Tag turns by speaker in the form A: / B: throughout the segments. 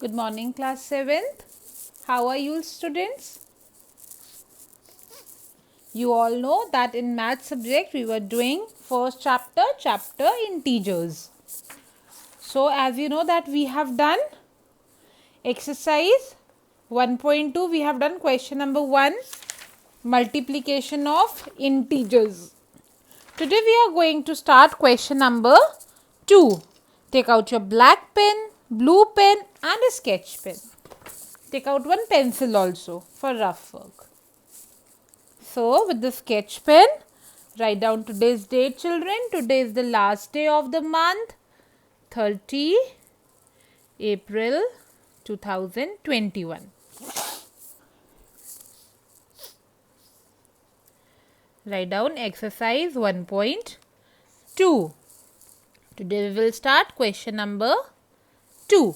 A: Good morning, class 7th. How are you, students? You all know that in math subject we were doing first chapter integers. So as you know that we have done exercise 1.2, we have done question number 1, multiplication of integers. Today we are going to start question number 2. Take out your black pen, blue pen and a sketch pen. Take out one pencil also for rough work. So with the sketch pen, write down today's date, children. Today is the last day of the month, 30 April 2021. Write down exercise 1.2. Today we will start question number 2.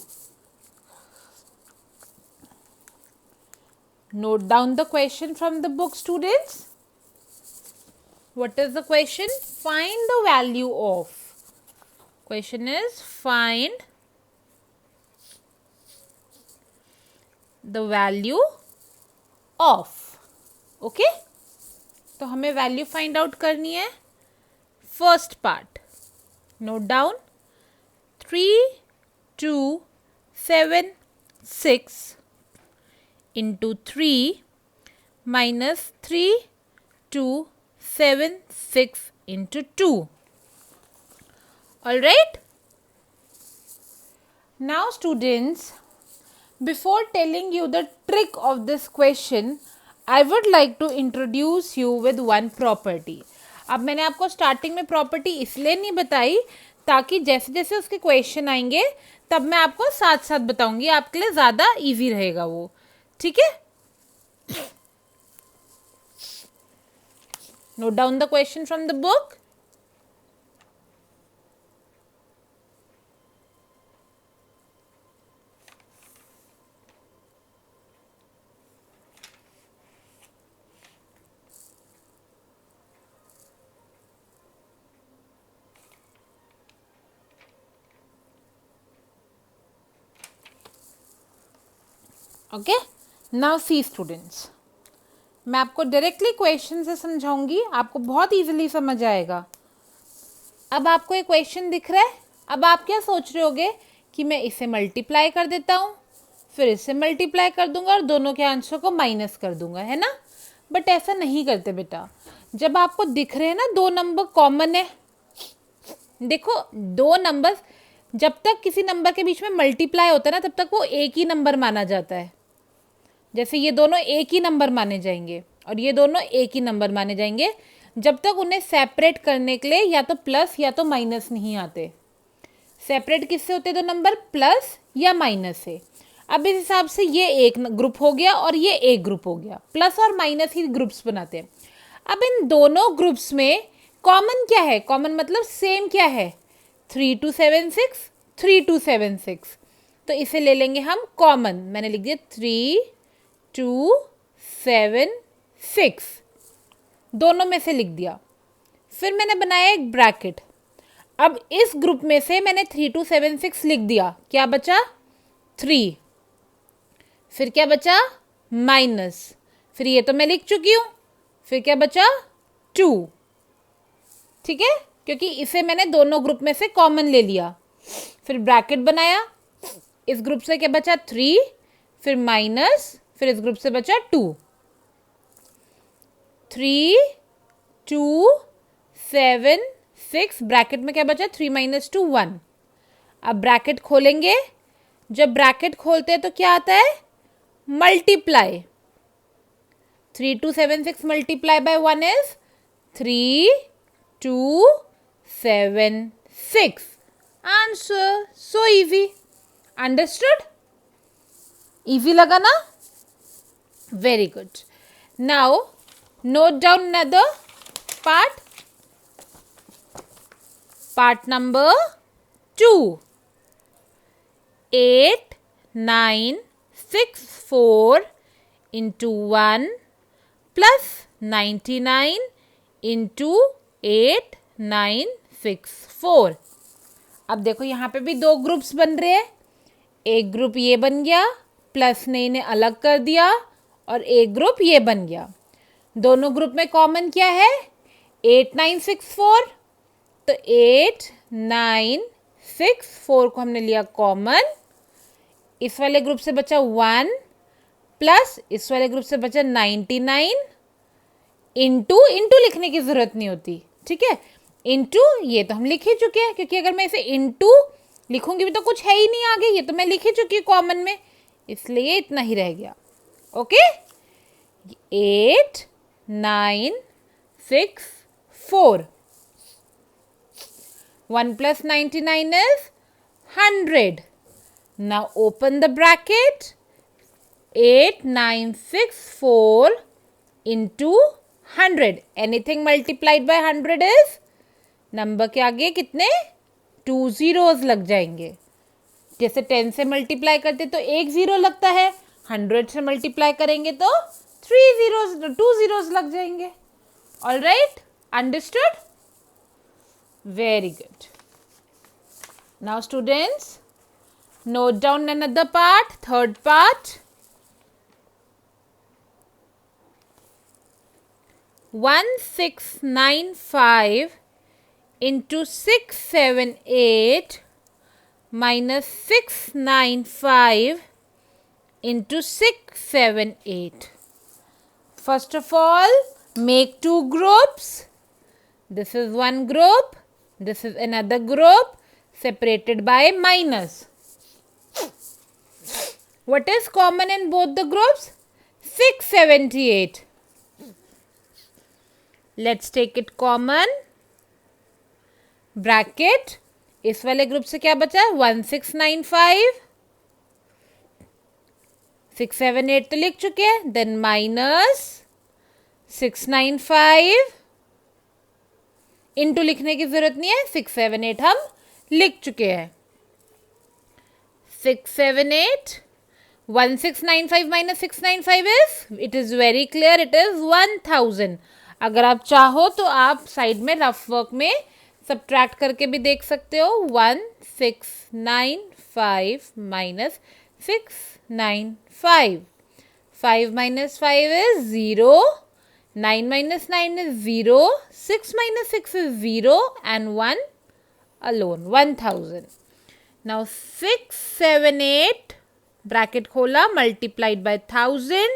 A: Note down the question from the book, students. What is the question? Find the value of. Question is find the value of. Okay? तो हमें value find out करनी है. First part note down 3276 into 3 minus 3276 into 2. Alright? Now students, before telling you the trick of this question, I would like to introduce you with one property. अब मैंने आपको starting में property इसलिए नहीं बताई ताकि जैसे जैसे उसके क्वेश्चन आएंगे तब मैं आपको साथ साथ बताऊंगी, आपके लिए ज़्यादा इजी रहेगा वो. ठीक है? Note down the question from the book. Okay, now see students, मैं आपको डायरेक्टली क्वेश्चन से समझाऊंगी, आपको बहुत इजीली समझ आएगा. अब आपको एक क्वेश्चन दिख रहा है. अब आप क्या सोच रहे होगे कि मैं इसे मल्टीप्लाई कर देता हूँ, फिर इसे मल्टीप्लाई कर दूंगा और दोनों के आंसर को माइनस कर दूंगा, है ना. बट ऐसा नहीं करते बेटा. जब आपको दिख रहे हैं ना दो नंबर कॉमन है, देखो दो नंबर जब तक किसी नंबर के बीच में मल्टीप्लाई होता है ना तब तक वो एक ही नंबर माना जाता है. जैसे ये दोनों एक ही नंबर माने जाएंगे और ये दोनों एक ही नंबर माने जाएंगे जब तक उन्हें सेपरेट करने के लिए या तो प्लस या तो माइनस नहीं आते. सेपरेट किससे होते दो नंबर? प्लस या माइनस से. अब इस हिसाब से ये एक ग्रुप हो गया और ये एक ग्रुप हो गया. प्लस और माइनस ही ग्रुप्स बनाते हैं. अब इन दोनों ग्रुप्स में कॉमन क्या है? कॉमन मतलब सेम क्या है? 3276 3276. तो इसे ले लेंगे हम कॉमन. मैंने लिख दिया 3276, दोनों में से लिख दिया. फिर मैंने बनाया एक ब्रैकेट. अब इस ग्रुप में से मैंने 3276 लिख दिया. क्या बचा? 3. फिर क्या बचा? माइनस. फिर ये तो मैं लिख चुकी हूं. फिर क्या बचा? 2. ठीक है, क्योंकि इसे मैंने दोनों ग्रुप में से कॉमन ले लिया. फिर ब्रैकेट बनाया. इस ग्रुप से क्या बचा? 3. फिर माइनस. फिर इस ग्रुप से बचा 2. 3 2 7 6. ब्रैकेट में क्या बचा? 3 माइनस 2 1. अब ब्रैकेट खोलेंगे. जब ब्रैकेट खोलते हैं तो क्या आता है? Multiply. 3276 multiply by 1 is 3276. Answer. So easy. Understood? Easy लगा ना? Very good. Now note down another part. Part number 2. 8964 into 1 plus 99 into 8964. अब देखो यहाँ पे भी दो ग्रुप्स बन रहे हैं. एक ग्रुप ये बन गया, प्लस ने इन्हें अलग कर दिया और एक ग्रुप ये बन गया। दोनों ग्रुप में कॉमन क्या है? 8964। तो 8964 को हमने लिया कॉमन। इस वाले ग्रुप से बचा 1 प्लस इस वाले ग्रुप से बचा 99। इंटू लिखने की जरूरत नहीं होती, ठीक है। इंटू ये तो हम लिख ही चुके हैं, क्योंकि अगर मैं इसे इंटू लिखूंगी भी तो कुछ है ही नहीं आगे, ये तो मैं लिख ही चुकी हूँ कॉमन में, इसलिए इतना ही रह गया। Okay, 8964। 1 plus 99 is 100. Now open the bracket. 8964 into 100. Anything multiplied by 100 is, number के आगे कितने 2 zeros लग जाएंगे। जैसे 10 से मल्टीप्लाई करते तो 1 जीरो लगता है, 100 से मल्टीप्लाई करेंगे तो 2 zeros लग जाएंगे। All right, understood? Very good. Now students, note down another part, third part. 1695 into 678 minus 695 into 678. First of all, make two groups. This is one group, this is another group, separated by minus. What is common in both the groups? 678. Let's take it common. Bracket. इस वाले group से क्या बचा? 1695. 678 तो लिख चुके हैं, then minus 695। Into लिखने की जरूरत नहीं है, 678 हम लिख चुके हैं। 678, 1695 minus 695 is, it is very clear, it is 1000. अगर आप चाहो तो आप साइड में रफ वर्क में सब्ट्रैक्ट करके भी देख सकते हो। 1695 minus 695, 5 minus 5 is 0, 9 minus 9 is 0, 6 minus 6 is 0 and 1 alone, 1000. Now 678 bracket खोला, multiplied by 1000,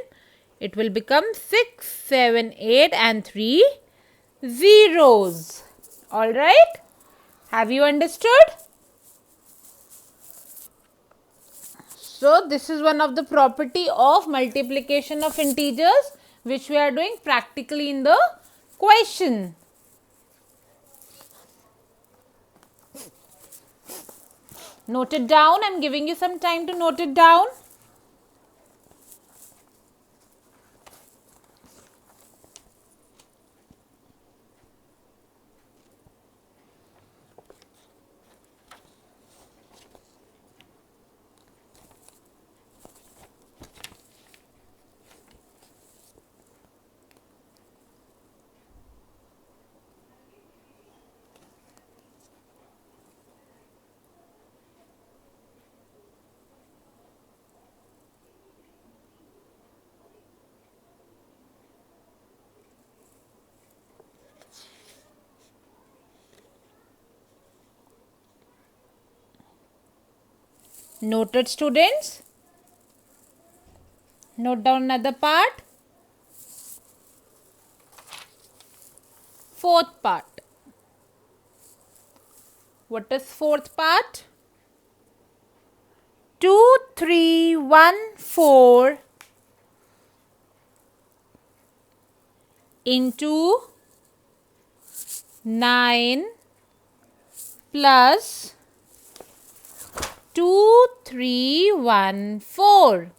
A: it will become 678 and 3 zeros. All right, have you understood? So this is one of the property of multiplication of integers which we are doing practically in the question. Note it down. I am giving you some time to note it down. Noted, students? Note down another part. Fourth part. What is fourth part? 2314 into 9 plus 2314.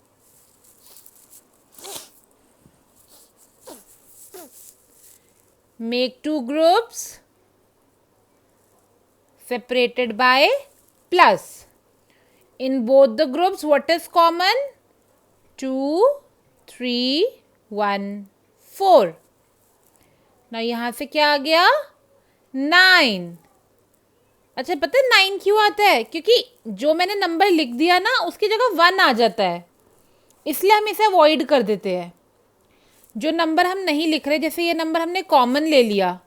A: Make two groups separated by plus. In both the groups, what is common? 2, 3, 1, 4. Now यहाँ से क्या आ गया? 9. अच्छा पता है 9 क्यों आता है? क्योंकि जो मैंने नंबर लिख दिया ना उसकी जगह 1 आ जाता है, इसलिए हम इसे अवॉइड कर देते हैं। जो नंबर हम नहीं लिख रहे, जैसे ये नंबर हमने कॉमन ले लिया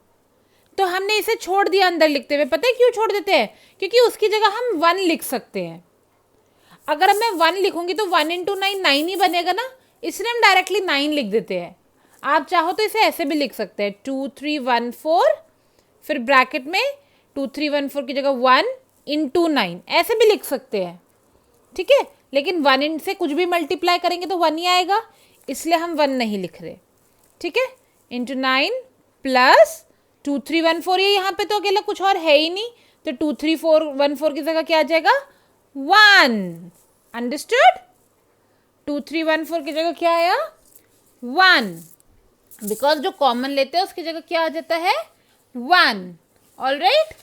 A: तो हमने इसे छोड़ दिया अंदर लिखते हुए। पता है क्यों छोड़ देते हैं? क्योंकि उसकी जगह हम 1 लिख सकते हैं। अगर मैं 1 लिखूंगी तो 1 इंटू 9 9 ही बनेगा ना, इसलिए हम डायरेक्टली 9 लिख देते हैं। आप चाहो तो इसे ऐसे भी लिख सकते हैं 2 3 1 4, फिर ब्रैकेट में 2 3 1 4 की जगह 1 इंटू 9, ऐसे भी लिख सकते हैं। ठीक है, लेकिन 1 इन से कुछ भी मल्टीप्लाई करेंगे तो 1 ही आएगा, इसलिए हम 1 नहीं लिख रहे। ठीक है, इंटू 9 प्लस 2 3 1 4, ये यहाँ पे तो अकेला कुछ और है ही नहीं, तो 2 3 4 1 4 की जगह क्या आ जाएगा? 1। अंडरस्टूड? 2 3 1 4 की जगह क्या आया? 1, बिकॉज जो कॉमन लेते हैं उसकी जगह क्या आ जाता है? 1। All right,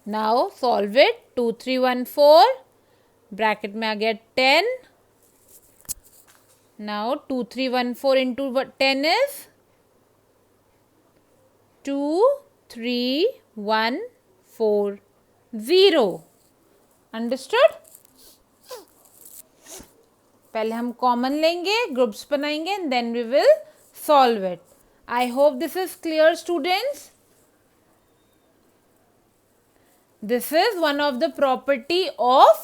A: now solve it. 2 3 1 4, bracket में आ गया 10। Now 2 3 1 4 into 10 is 2 3 1 4 0। अंडरस्टूड? पहले हम कॉमन लेंगे, ग्रुप्स बनाएंगे, and then we will solve it. I hope this is clear students. This is one of the property of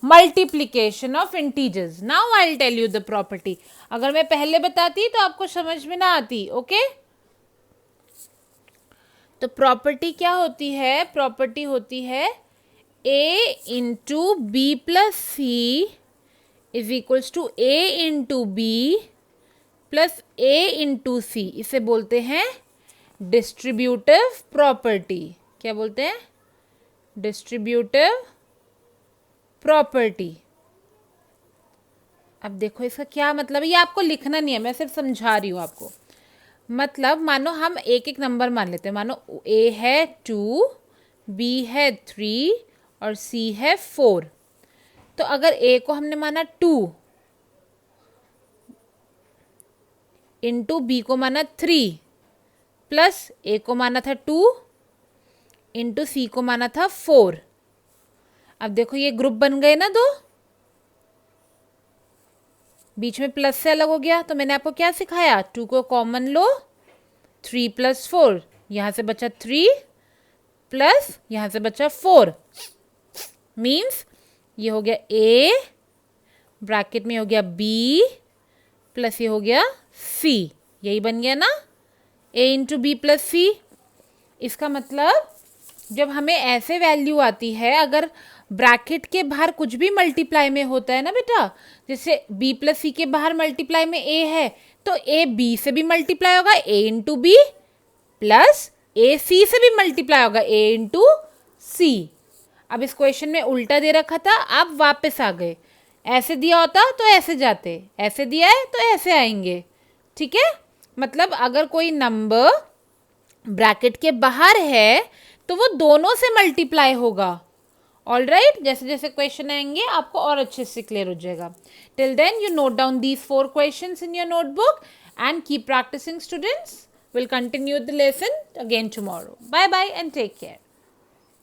A: multiplication of integers. Now I'll tell you the property. अगर मैं पहले बताती तो आपको समझ में ना आती। ओके, तो प्रॉपर्टी क्या होती है? प्रॉपर्टी होती है a into B plus C is equals to a into B plus a into C. इसे बोलते हैं डिस्ट्रीब्यूटिव प्रॉपर्टी। क्या बोलते हैं? Distributive property. अब देखो इसका क्या मतलब है, ये आपको लिखना नहीं है, मैं सिर्फ समझा रही हूँ आपको। मतलब मानो हम एक एक नंबर मान लेते हैं। मानो a है 2, b है 3 और c है 4। तो अगर a को हमने माना 2, इंटू b को माना 3, प्लस a को माना था 2, इंटू सी को माना था 4। अब देखो ये ग्रुप बन गए ना दो, बीच में प्लस से अलग हो गया। तो मैंने आपको क्या सिखाया? 2 को कॉमन लो, 3 प्लस 4, यहाँ से बचा 3 प्लस यहाँ से बचा 4, मीन्स ये हो गया a, ब्रैकेट में हो गया b प्लस ये हो गया c। यही बन गया ना, a इंटू बी प्लस सी। इसका मतलब जब हमें ऐसे वैल्यू आती है, अगर ब्रैकेट के बाहर कुछ भी मल्टीप्लाई में होता है ना बेटा, जैसे b प्लस सी के बाहर मल्टीप्लाई में a है, तो a b से भी मल्टीप्लाई होगा a into B, plus a c से भी मल्टीप्लाई होगा a इंटू सी। अब इस क्वेश्चन में उल्टा दे रखा था, आप वापस आ गए। ऐसे दिया होता तो ऐसे जाते, ऐसे दिया है तो ऐसे आएंगे। ठीक है, मतलब अगर कोई नंबर ब्रैकेट के बाहर है तो वो दोनों से मल्टीप्लाई होगा। ऑल राइट, जैसे जैसे क्वेश्चन आएंगे आपको और अच्छे से क्लियर हो जाएगा। Till then you note down these 4 questions in your notebook and keep practising students. Will continue the lesson again tomorrow. Bye bye and take care.